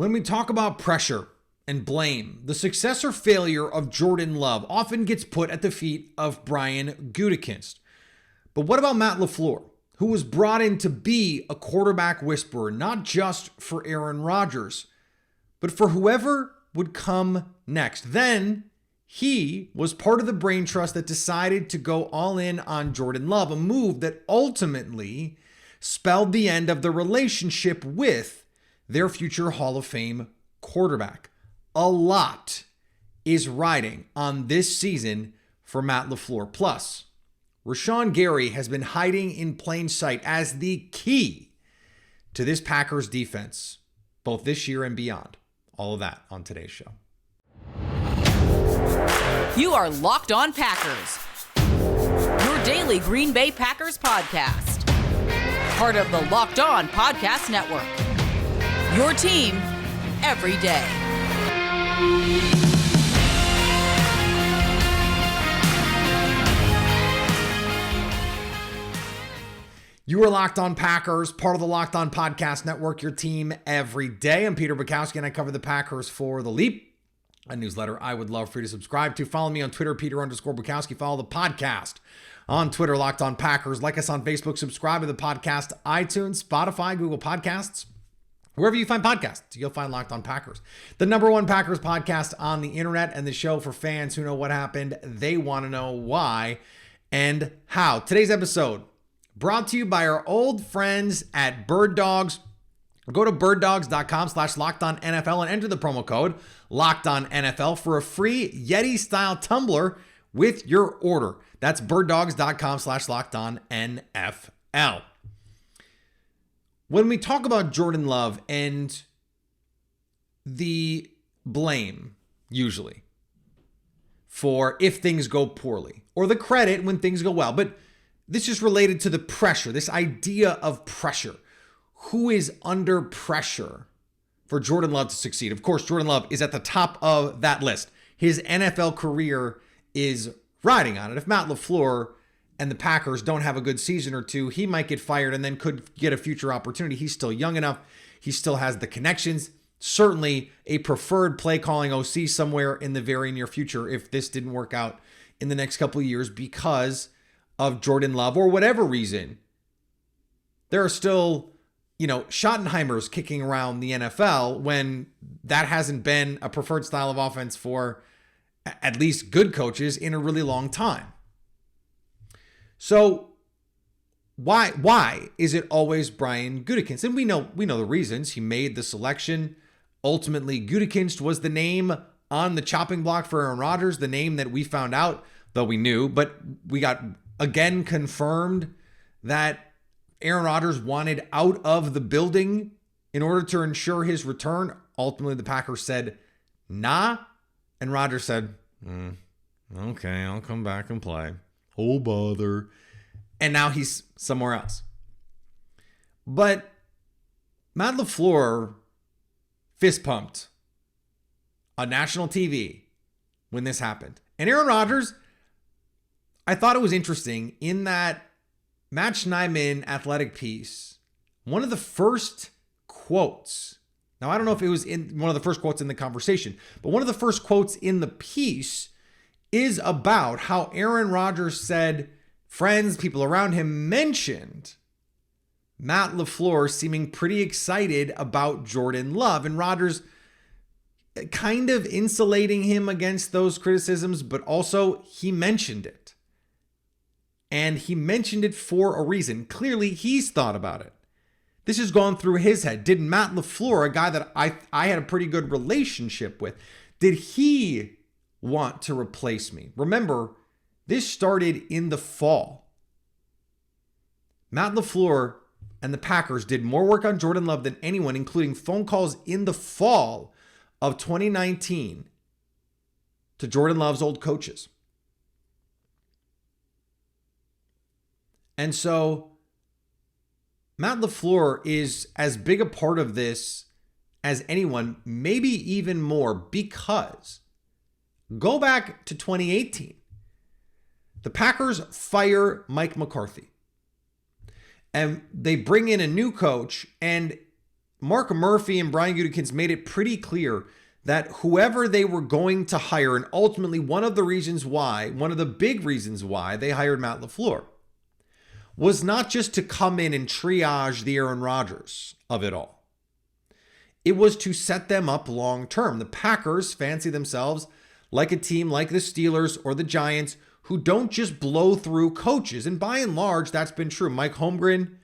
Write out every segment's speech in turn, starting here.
When we talk about pressure and blame, the success or failure of Jordan Love often gets put at the feet of Brian Gutekunst. But what about Matt LaFleur, who was brought in to be a quarterback whisperer, not just for Aaron Rodgers, but for whoever would come next? Then he was part of the brain trust that decided to go all in on Jordan Love, a move that ultimately spelled the end of the relationship with their future Hall of Fame quarterback. A lot is riding on this season for Matt LaFleur. Plus, Rashawn Gary has been hiding in plain sight as the key to this Packers defense, both this year and beyond. All of that on today's show. You are Locked On Packers, your daily Green Bay Packers podcast. Part of the Locked On Podcast Network, your team every day. You are Locked On Packers, part of the Locked On Podcast Network, your team every day. I'm Peter Bukowski, and I cover the Packers for The Leap, a newsletter I would love for you to subscribe to. Follow me on Twitter, Peter_Bukowski. Follow the podcast on Twitter, Locked On Packers. Like us on Facebook. Subscribe to the podcast, iTunes, Spotify, Google Podcasts. Wherever you find podcasts, you'll find Locked On Packers, the #1 Packers podcast on the internet, and the show for fans who know what happened. They want to know why and how. Today's episode brought to you by our old friends at Bird Dogs. Go to birddogs.com/LockedOnNFL and enter the promo code LockedOnNFL for a free Yeti-style tumbler with your order. That's birddogs.com/LockedOnNFL. When we talk about Jordan Love and the blame, usually, for if things go poorly, or the credit when things go well, but this is related to the pressure, this idea of pressure. Who is under pressure for Jordan Love to succeed? Of course, Jordan Love is at the top of that list. His NFL career is riding on it. If Matt LaFleur and the Packers don't have a good season or two, he might get fired and then could get a future opportunity. He's still young enough. He still has the connections. Certainly a preferred play calling OC somewhere in the very near future if this didn't work out in the next couple of years because of Jordan Love or whatever reason. There are still, Schottenheimers kicking around the NFL when that hasn't been a preferred style of offense for at least good coaches in a really long time. So why is it always Brian Gutekunst? And we know the reasons. He made the selection. Ultimately, Gutekunst was the name on the chopping block for Aaron Rodgers, the name that we found out, though we knew, but we got again confirmed that Aaron Rodgers wanted out of the building in order to ensure his return. Ultimately, the Packers said, nah. And Rodgers said, okay, I'll come back and play. Oh, bother. And now he's somewhere else. But Matt LaFleur fist pumped on national TV when this happened. And Aaron Rodgers, I thought it was interesting in that Matt Schneidman athletic piece, one of the first quotes, now I don't know if it was in one of the first quotes in the conversation, but one of the first quotes in the piece is about how Aaron Rodgers said friends, people around him mentioned Matt LaFleur seeming pretty excited about Jordan Love, and Rodgers kind of insulating him against those criticisms, but also he mentioned it. And he mentioned it for a reason. Clearly, he's thought about it. This has gone through his head. Did Matt LaFleur, a guy that I had a pretty good relationship with, did he want to replace me? Remember, this started in the fall. Matt LaFleur and the Packers did more work on Jordan Love than anyone, including phone calls in the fall of 2019 to Jordan Love's old coaches. And so Matt LaFleur is as big a part of this as anyone, maybe even more, because go back to 2018. The Packers fire Mike McCarthy. And they bring in a new coach, and Mark Murphy and Brian Gutekunst made it pretty clear that whoever they were going to hire, and ultimately one of the big reasons why they hired Matt LaFleur, was not just to come in and triage the Aaron Rodgers of it all. It was to set them up long term. The Packers fancy themselves like a team like the Steelers or the Giants who don't just blow through coaches. And by and large, that's been true. Mike Holmgren,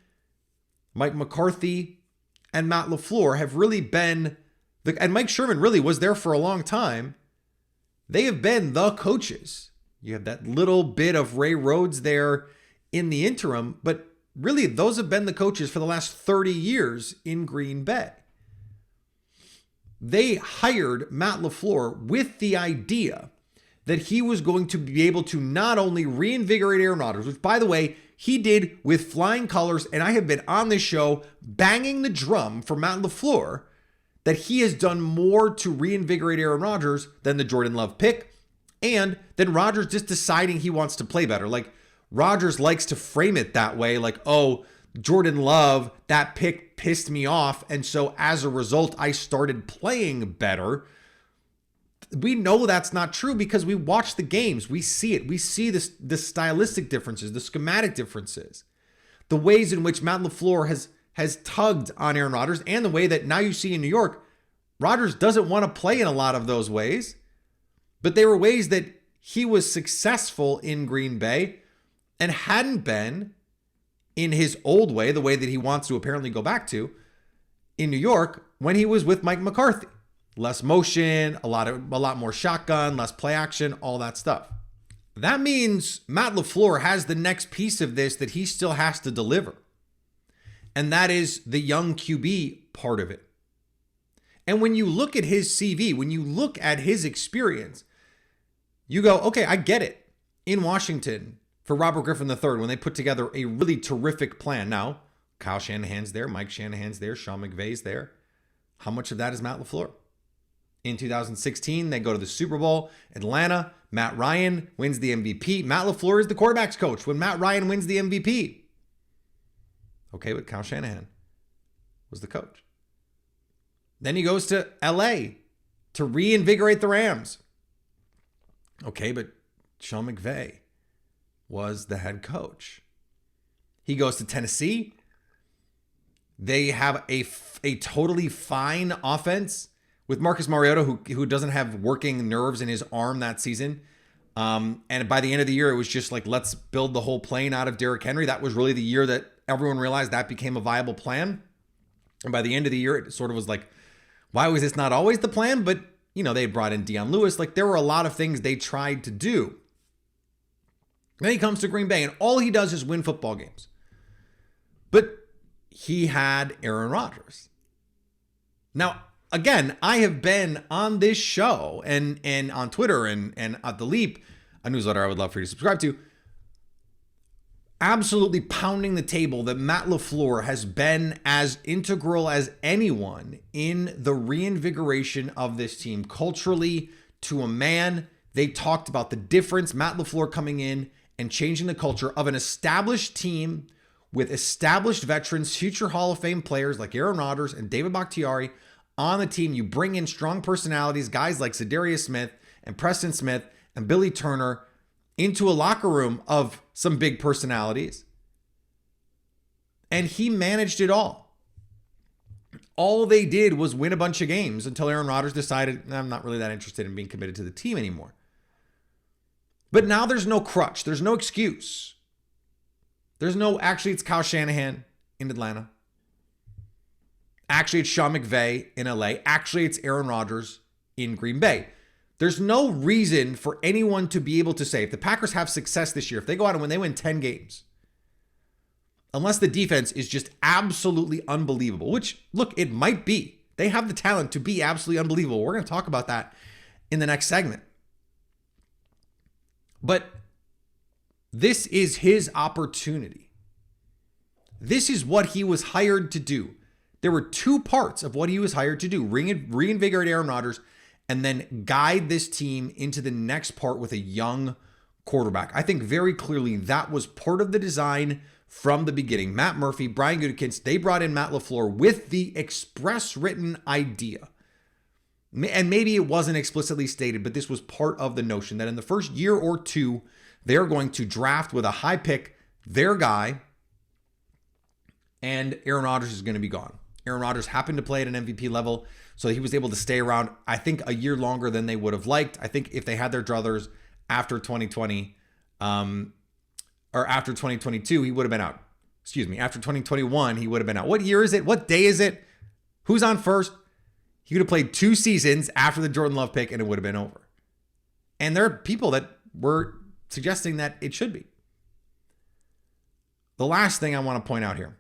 Mike McCarthy, and Matt LaFleur have really been, and Mike Sherman really was there for a long time. They have been the coaches. You have that little bit of Ray Rhodes there in the interim, but really those have been the coaches for the last 30 years in Green Bay. They hired Matt LaFleur with the idea that he was going to be able to not only reinvigorate Aaron Rodgers, which, by the way, he did with flying colors, and I have been on this show banging the drum for Matt LaFleur that he has done more to reinvigorate Aaron Rodgers than the Jordan Love pick, and then Rodgers just deciding he wants to play better. Like, Rodgers likes to frame it that way, like, oh, Jordan Love, that pick pissed me off, and so as a result, I started playing better. We know that's not true because we watch the games. We see it. We see the stylistic differences, the schematic differences, the ways in which Matt LaFleur has tugged on Aaron Rodgers, and the way that now you see in New York, Rodgers doesn't want to play in a lot of those ways, but they were ways that he was successful in Green Bay and hadn't been in his old way, the way that he wants to apparently go back to in New York when he was with Mike McCarthy. Less motion, a lot more shotgun, less play action, all that stuff. That means Matt LaFleur has the next piece of this that he still has to deliver. And that is the young QB part of it. And when you look at his CV, when you look at his experience, you go, okay, I get it. In Washington, for Robert Griffin III, when they put together a really terrific plan. Now, Kyle Shanahan's there, Mike Shanahan's there, Sean McVay's there. How much of that is Matt LaFleur? In 2016, they go to the Super Bowl. Atlanta, Matt Ryan wins the MVP. Matt LaFleur is the quarterback's coach when Matt Ryan wins the MVP. Okay, but Kyle Shanahan was the coach. Then he goes to LA to reinvigorate the Rams. Okay, but Sean McVay was the head coach. He goes to Tennessee. They have a totally fine offense with Marcus Mariota, who doesn't have working nerves in his arm that season. And by the end of the year, it was just like, let's build the whole plane out of Derrick Henry. That was really the year that everyone realized that became a viable plan. And by the end of the year, it sort of was like, why was this not always the plan? But, you know, they brought in Deion Lewis. Like, there were a lot of things they tried to do. Then he comes to Green Bay, and all he does is win football games. But he had Aaron Rodgers. Now, again, I have been on this show and on Twitter and at The Leap, a newsletter I would love for you to subscribe to, absolutely pounding the table that Matt LaFleur has been as integral as anyone in the reinvigoration of this team culturally to a man. They talked about the difference, Matt LaFleur coming in and changing the culture of an established team with established veterans, future Hall of Fame players like Aaron Rodgers and David Bakhtiari on the team. You bring in strong personalities, guys like Zadarius Smith and Preston Smith and Billy Turner into a locker room of some big personalities. And he managed it all. All they did was win a bunch of games until Aaron Rodgers decided, I'm not really that interested in being committed to the team anymore. But now there's no crutch. There's no excuse. There's no, actually, it's Kyle Shanahan in Atlanta. Actually, it's Sean McVay in LA. Actually, it's Aaron Rodgers in Green Bay. There's no reason for anyone to be able to say, if the Packers have success this year, if they go out and they win 10 games, unless the defense is just absolutely unbelievable, which, look, it might be. They have the talent to be absolutely unbelievable. We're going to talk about that in the next segment. But this is his opportunity. This is what he was hired to do. There were two parts of what he was hired to do: reinvigorate Aaron Rodgers and then guide this team into the next part with a young quarterback. I think very clearly that was part of the design from the beginning. Matt Murphy, Brian Gutekunst, they brought in Matt LaFleur with the express written idea. And maybe it wasn't explicitly stated, but this was part of the notion that in the first year or two, they're going to draft with a high pick their guy, and Aaron Rodgers is going to be gone. Aaron Rodgers happened to play at an MVP level, so he was able to stay around, I think, a year longer than they would have liked. I think if they had their druthers after 2020, or after 2022, he would have been out. Excuse me, after 2021, he would have been out. What year is it? What day is it? Who's on first? He would have played 2 seasons after the Jordan Love pick, and it would have been over. And there are people that were suggesting that it should be. The last thing I want to point out here.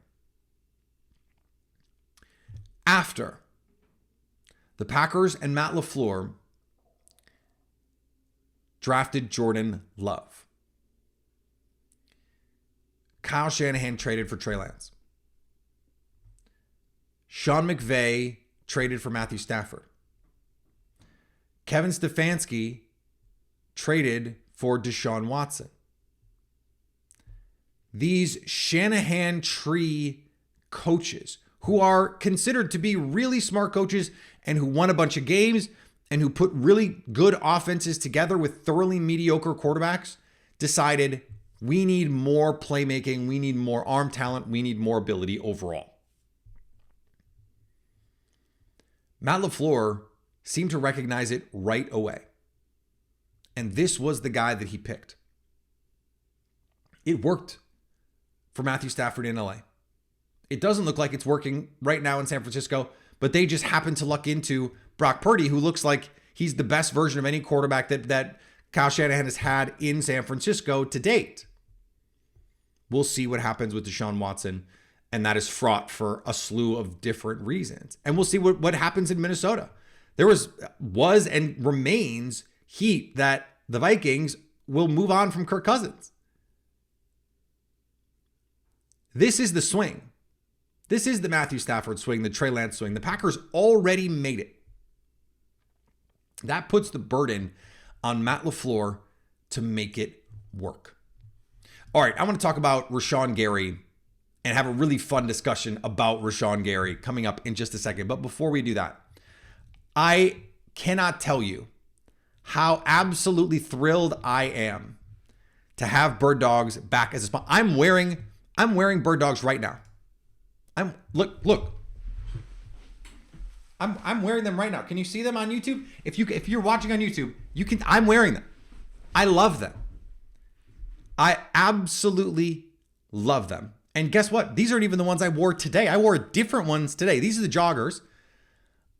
After the Packers and Matt LaFleur drafted Jordan Love, Kyle Shanahan traded for Trey Lance. Sean McVay traded for Matthew Stafford. Kevin Stefanski traded for Deshaun Watson. These Shanahan tree coaches, who are considered to be really smart coaches and who won a bunch of games and who put really good offenses together with thoroughly mediocre quarterbacks, decided we need more playmaking, we need more arm talent, we need more ability overall. Matt LaFleur seemed to recognize it right away. And this was the guy that he picked. It worked for Matthew Stafford in LA. It doesn't look like it's working right now in San Francisco, but they just happen to luck into Brock Purdy, who looks like he's the best version of any quarterback that Kyle Shanahan has had in San Francisco to date. We'll see what happens with Deshaun Watson, and that is fraught for a slew of different reasons. And we'll see what happens in Minnesota. There was and remains heat that the Vikings will move on from Kirk Cousins. This is the swing. This is the Matthew Stafford swing, the Trey Lance swing. The Packers already made it. That puts the burden on Matt LaFleur to make it work. All right, I want to talk about Rashawn Gary and have a really fun discussion about Rashawn Gary coming up in just a second. But before we do that, I cannot tell you how absolutely thrilled I am to have Bird Dogs back as a sponsor. I'm wearing Bird Dogs right now. Look. I'm wearing them right now. Can you see them on YouTube? If you're watching on YouTube, you can. I'm wearing them. I love them. I absolutely love them. And guess what? These aren't even the ones I wore today. I wore different ones today. These are the joggers.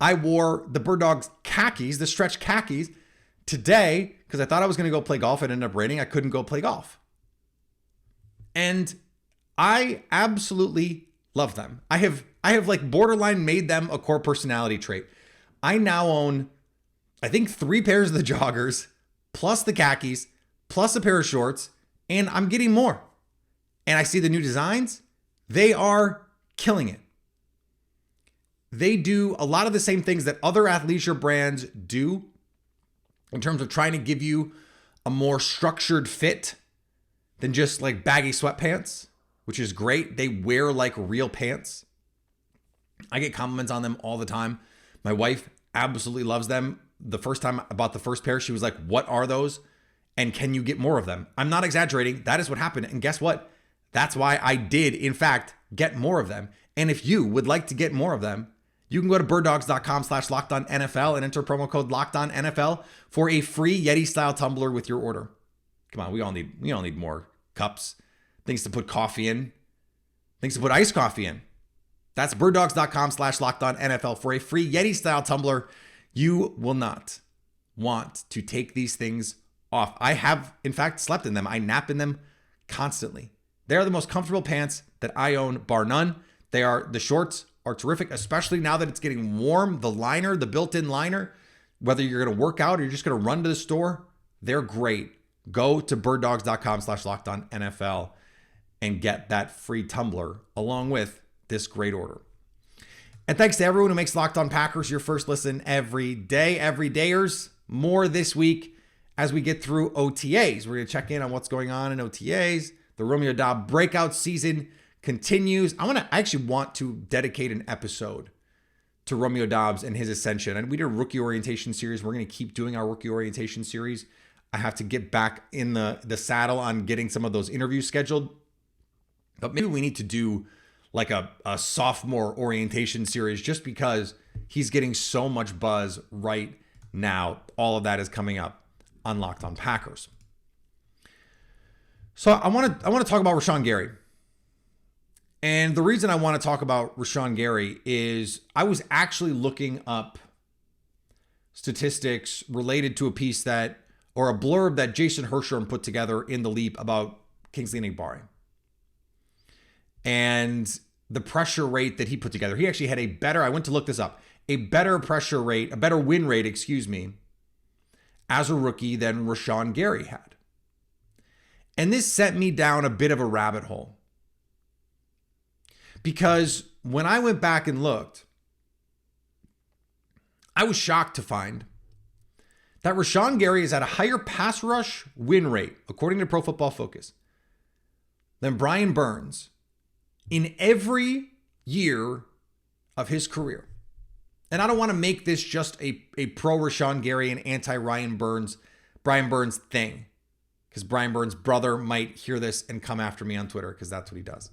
I wore the Bird Dogs khakis, the stretch khakis, today because I thought I was going to go play golf. It ended up raining. I couldn't go play golf. And I absolutely love them. I have like borderline made them a core personality trait. I now own, I think, 3 pairs of the joggers, plus the khakis, plus a pair of shorts, and I'm getting more. And I see the new designs. They are killing it. They do a lot of the same things that other athleisure brands do in terms of trying to give you a more structured fit than just like baggy sweatpants, which is great. They wear like real pants. I get compliments on them all the time. My wife absolutely loves them. The first time I bought the first pair, she was like, "What are those? And can you get more of them?" I'm not exaggerating. That is what happened. And guess what? That's why I did, in fact, get more of them. And if you would like to get more of them, you can go to birddogs.com/LockedOnNFL and enter promo code LockedOnNFL for a free Yeti-style tumbler with your order. Come on, we all need more cups, things to put coffee in, things to put iced coffee in. That's birddogs.com/LockedOnNFL for a free Yeti-style tumbler. You will not want to take these things off. I have, in fact, slept in them. I nap in them constantly. They are the most comfortable pants that I own, bar none. The shorts are terrific, especially now that it's getting warm. The liner, the built-in liner, whether you're going to work out or you're just going to run to the store, they're great. Go to birddogs.com/LockedOnNFL and get that free tumbler along with this great order. And thanks to everyone who makes Locked On Packers your first listen every day. Everydayers, more this week as we get through OTAs. We're going to check in on what's going on in OTAs. The Romeo Doubs breakout season continues. I actually want to dedicate an episode to Romeo Doubs and his ascension. And we did a rookie orientation series. We're going to keep doing our rookie orientation series. I have to get back in the saddle on getting some of those interviews scheduled. But maybe we need to do like a sophomore orientation series just because he's getting so much buzz right now. All of that is coming up on Locked On Packers. So I want to talk about Rashawn Gary. And the reason I want to talk about Rashawn Gary is I was actually looking up statistics related to a piece or a blurb that Jason Hersham put together in The Leap about Kingsley Enagbare. And the pressure rate that he put together. He actually had I went to look this up, a better pressure rate, a better win rate, as a rookie than Rashawn Gary had. And this sent me down a bit of a rabbit hole. Because when I went back and looked, I was shocked to find that Rashawn Gary is at a higher pass rush win rate, according to Pro Football Focus, than Brian Burns in every year of his career. And I don't want to make this just a pro Rashawn Gary and anti Brian Burns thing, because Brian Burns' brother might hear this and come after me on Twitter, because that's what he does.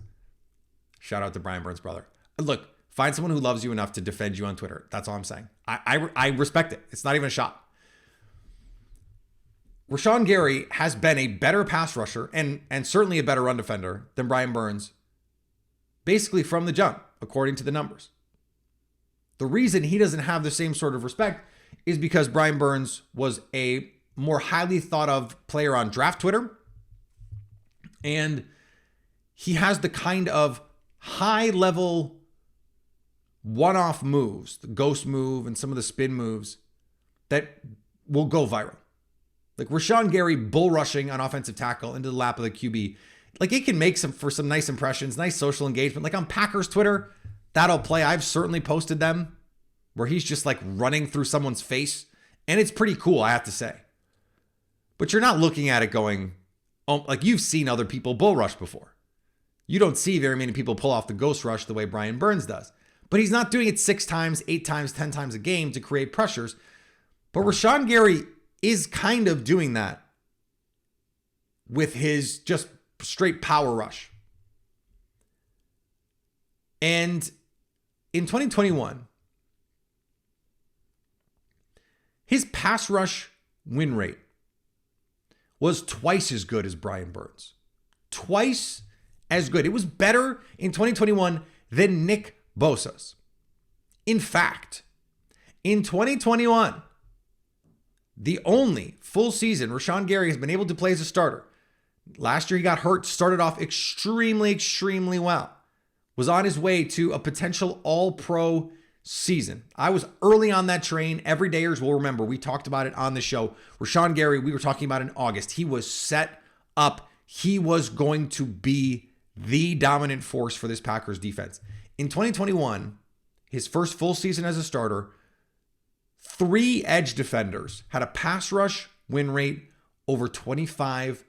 Shout out to Brian Burns' brother. Look, find someone who loves you enough to defend you on Twitter. That's all I'm saying. I respect it. It's not even a shot. Rashawn Gary has been a better pass rusher and certainly a better run defender than Brian Burns, basically from the jump, according to the numbers. The reason he doesn't have the same sort of respect is because Brian Burns was a more highly thought of player on draft Twitter. And he has the kind of high level one-off moves, the ghost move and some of the spin moves that will go viral. Like Rashawn Gary bull rushing on offensive tackle into the lap of the QB. Like it can make for some nice impressions, nice social engagement. Like on Packers Twitter, that'll play. I've certainly posted them where he's just like running through someone's face. And it's pretty cool, I have to say. But you're not looking at it going, oh, like you've seen other people bull rush before. You don't see very many people pull off the ghost rush the way Brian Burns does. But he's not doing it 6 times, 8 times, 10 times a game to create pressures. But Rashawn Gary is kind of doing that with his just straight power rush. And in 2021, his pass rush win rate was twice as good as Brian Burns. Twice as good. It was better in 2021 than Nick Bosa's. In fact, in 2021, the only full season Rashawn Gary has been able to play as a starter. Last year he got hurt, started off extremely well. Was on his way to a potential all-pro season. I was early on that train. Everydayers will remember. We talked about it on the show. Rashawn Gary, we were talking about in August. He was set up. He was going to be the dominant force for this Packers defense. In 2021, his first full season as a starter, 3 edge defenders had a pass rush win rate over 25%.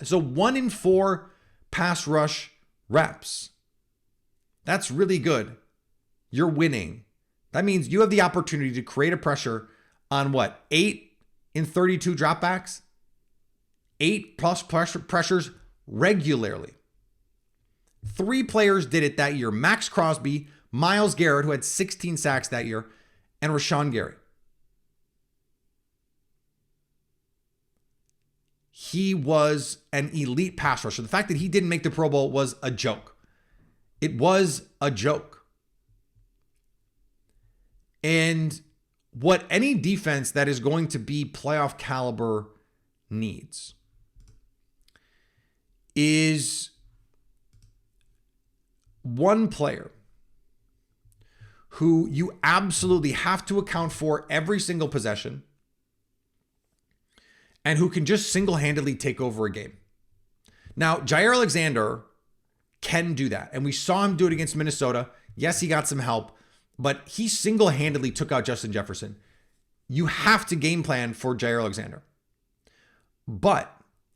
So 1 in 4 pass rush reps. That's really good. You're winning. That means you have the opportunity to create a pressure on 8 in 32 dropbacks? 8 plus pressures regularly. 3 players did it that year. Max Crosby, Myles Garrett, who had 16 sacks that year, and Rashawn Gary. He was an elite pass rusher. The fact that he didn't make the Pro Bowl was a joke. It was a joke. And what any defense that is going to be playoff caliber needs is one player who you absolutely have to account for every single possession and who can just single-handedly take over a game. Now, Jair Alexander can do that, and we saw him do it against Minnesota. Yes, he got some help, but he single-handedly took out Justin Jefferson. You have to game plan for Jair Alexander. But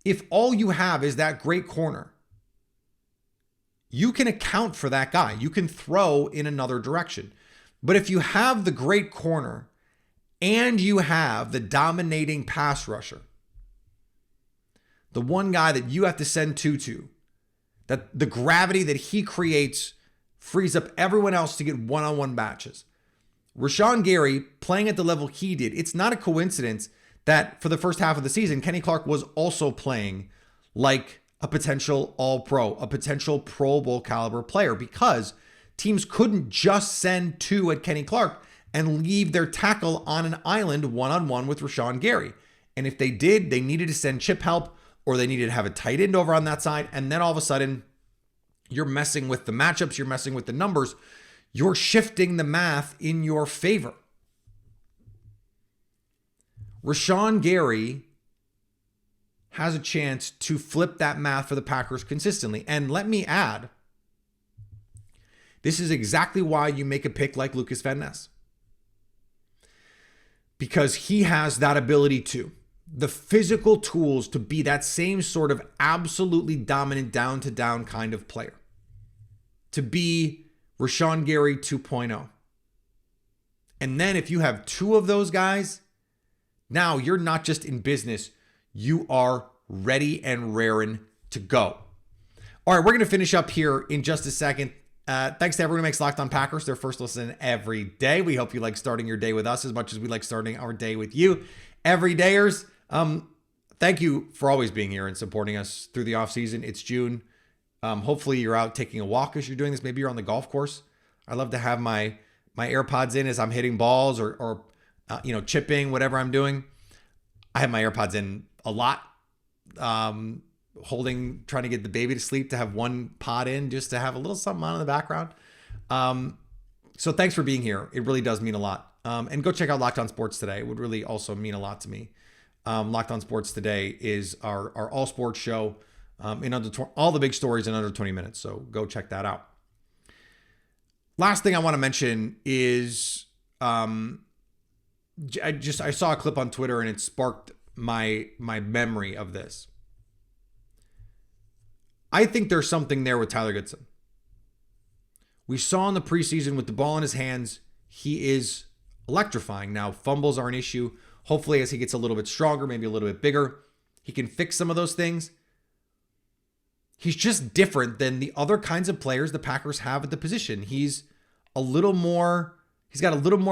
if all you have is that great corner, you can account for that guy. You can throw in another direction. But if you have the great corner and you have the dominating pass rusher, the one guy that you have to send to, that the gravity that he creates frees up everyone else to get one-on-one matches. Rashawn Gary playing at the level he did, it's not a coincidence that for the first half of the season, Kenny Clark was also playing like a potential All-Pro, a potential Pro Bowl caliber player, because teams couldn't just send two at Kenny Clark and leave their tackle on an island one-on-one with Rashawn Gary. And if they did, they needed to send chip help, or they needed to have a tight end over on that side. And then all of a sudden, you're messing with the matchups, you're messing with the numbers, you're shifting the math in your favor. Rashawn Gary has a chance to flip that math for the Packers consistently. And let me add, this is exactly why you make a pick like Lucas Van Ness. Because he has that ability too. The physical tools to be that same sort of absolutely dominant down-to-down kind of player. To be Rashawn Gary 2.0. And then if you have two of those guys, now you're not just in business, you are ready and raring to go. All right, we're going to finish up here in just a second. Thanks to everyone who makes Locked On Packers their first listen every day. We hope you like starting your day with us as much as we like starting our day with you. Everydayers, thank you for always being here and supporting us through the off season. It's June. Hopefully you're out taking a walk as you're doing this. Maybe you're on the golf course. I love to have my AirPods in as I'm hitting balls or chipping, whatever I'm doing. I have my AirPods in a lot, trying to get the baby to sleep, to have one pod in just to have a little something on in the background. So thanks for being here. It really does mean a lot. And go check out Locked On Sports Today. It would really also mean a lot to me. Locked On Sports Today is our all sports show, in all the big stories in under 20 minutes. So go check that out. Last thing I want to mention is, I saw a clip on Twitter and it sparked my memory of this. I think there's something there with Tyler Goodson. We saw in the preseason with the ball in his hands, he is electrifying. Now, fumbles are an issue. Hopefully, as he gets a little bit stronger, maybe a little bit bigger, he can fix some of those things. He's just different than the other kinds of players the Packers have at the position. He's got a little more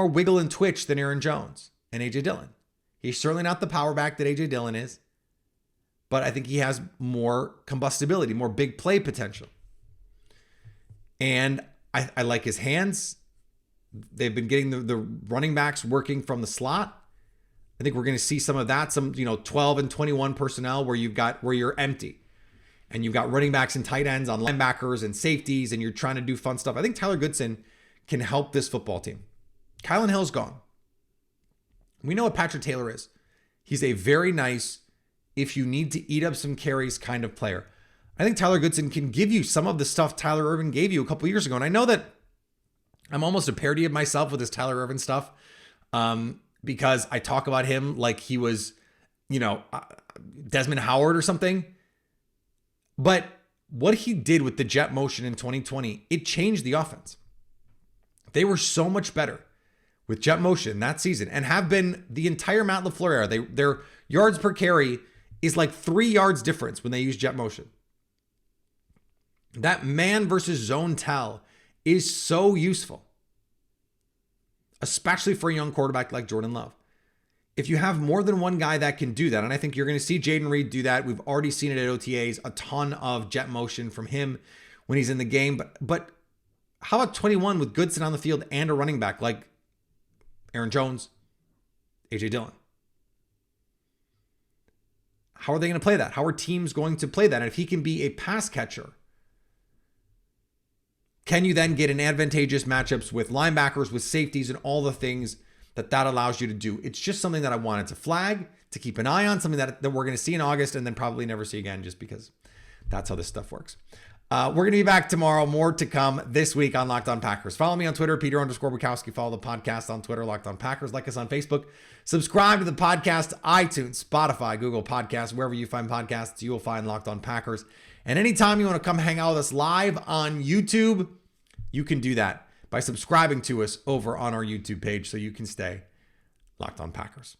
wiggle and twitch than Aaron Jones and A.J. Dillon. He's certainly not the power back that A.J. Dillon is, but I think he has more combustibility, more big play potential. And I like his hands. They've been getting the running backs working from the slot. I think we're going to see some of that, some 12 and 21 personnel where you're empty. And you've got running backs and tight ends on linebackers and safeties, and you're trying to do fun stuff. I think Tyler Goodson can help this football team. Kylan Hill's gone. We know what Patrick Taylor is. He's a very nice, if you need to eat up some carries kind of player. I think Tyler Goodson can give you some of the stuff Tyler Ervin gave you a couple years ago. And I know that I'm almost a parody of myself with this Tyler Ervin stuff, because I talk about him like he was, Desmond Howard or something. But what he did with the jet motion in 2020, it changed the offense. They were so much better with jet motion that season and have been the entire Matt LaFleur era. Their yards per carry is like 3 yards difference when they use jet motion. That man versus zone tell is so useful, especially for a young quarterback like Jordan Love. If you have more than one guy that can do that, and I think you're going to see Jaden Reed do that. We've already seen it at OTAs, a ton of jet motion from him when he's in the game. But how about 21 with Goodson on the field and a running back like Aaron Jones, A.J. Dillon? How are they going to play that? How are teams going to play that? And if he can be a pass catcher, can you then get in advantageous matchups with linebackers, with safeties, and all the things that allows you to do? It's just something that I wanted to flag, to keep an eye on, something that we're going to see in August and then probably never see again, just because that's how this stuff works. We're going to be back tomorrow. More to come this week on Locked On Packers. Follow me on Twitter, Peter_Bukowski. Follow the podcast on Twitter, Locked On Packers. Like us on Facebook. Subscribe to the podcast, iTunes, Spotify, Google Podcasts. Wherever you find podcasts, you will find Locked On Packers. And anytime you want to come hang out with us live on YouTube, you can do that by subscribing to us over on our YouTube page so you can stay Locked On Packers.